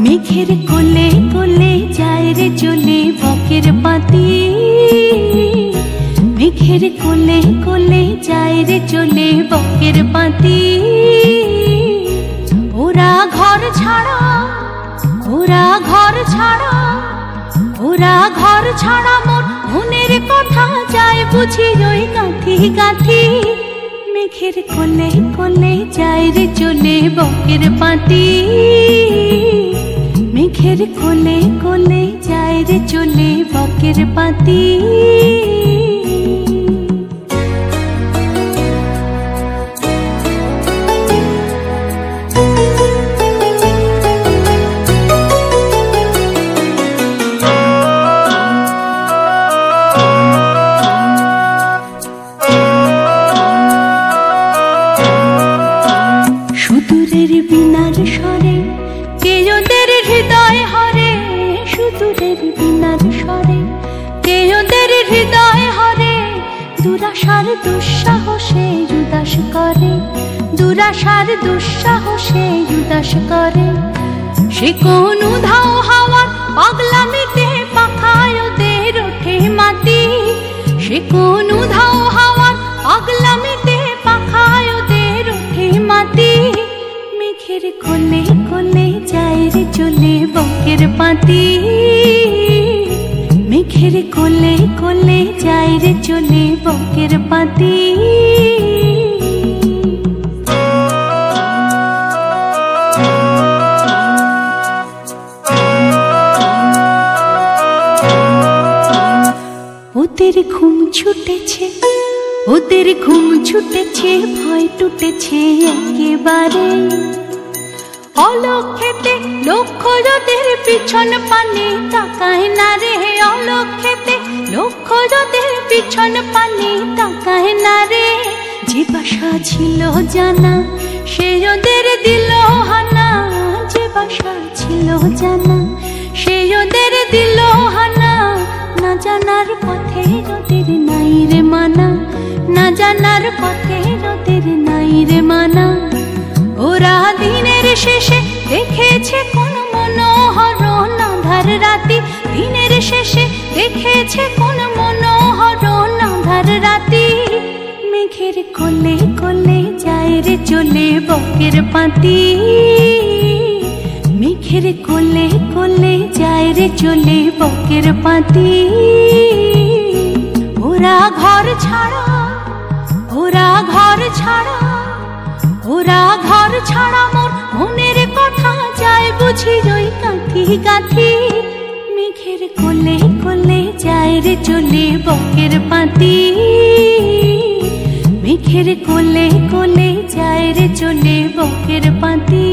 মেঘের কোলে কোলে যায় রে চলে বকের পাতি, মেঘের কোলে কোলে যায় রে চলে বকের পাতি। ওরা ঘর ছাড়া, ওরা ঘর ছাড়া, ওরা ঘর ছাড়া মোর মনের কথা যায় বুঝি ওই গাঁথি গাঁথি। মেঘের কোলে কোলে যায় রে চলে বকের পাতি, মেঘের কোলে কোলে যায় রে চলে বকের পাতি। সুদূরের বিনার স্বরে কে ওদের হৃদয় হরে, সুদূরের বিনার স্বরে কে ওদের হৃদয় হরে। দুরাশার দুঃসাহসে উদাস করে, দুরাশার দুঃসাহসে উদাস করে। সে কোন উধাও হাওয়ার পাগলামিতে পাখায় ওদের ওঠে মাতি, সে কোন উধাও হাওয়ার পাগলামিতে পাখায় ওদের ওঠে মাতি। মেঘের কোলে কোলে যায় রে চলে বকের পাতি, মেঘের কোলে কোলে যায় রে চলে বকের পাতি। ওদের ঘুম ছুটেছে, ওদের ঘুম ছুটেছে, ভয় টুটেছে একেবারে। অলক্ষেতে লক্ষ্য ওদের পিছন পানে তাকায় না রে, অলক্ষেতে লক্ষ্য ওদের পিছন পানে তাকায় না রে। যে বাসা ছিল জানা সে ওদের দিল হানা, যে বাসা ছিল জানা সে ওদের দিল হানা। না জানার পথে ওদের নাই রে মানা, না জানার পথে ওদের নাই রে মানা। ওরা দিনের শেষে দেখেছে কোন মনোহর আঁধার রাতি, দিনের শেষে দেখেছে কোন মনোহর আঁধার রাতি। মেঘের কোলে কোলে যায় রে চলে বকের পাতি, মেঘের কোলে কোলে যায় রে চলে বকের পাতি। ওরা ঘর ছাড়া, ওরা ঘর ছাড়া, ওরা ঘর ছাড়া মোর মনের কথা যায় বুঝি ওই গাঁথি গাঁথি। মেঘের কোলে কোলে যায় রে চলে বকের পাতি, মেঘের কোলে কোলে যায় রে চলে বকের পাতি।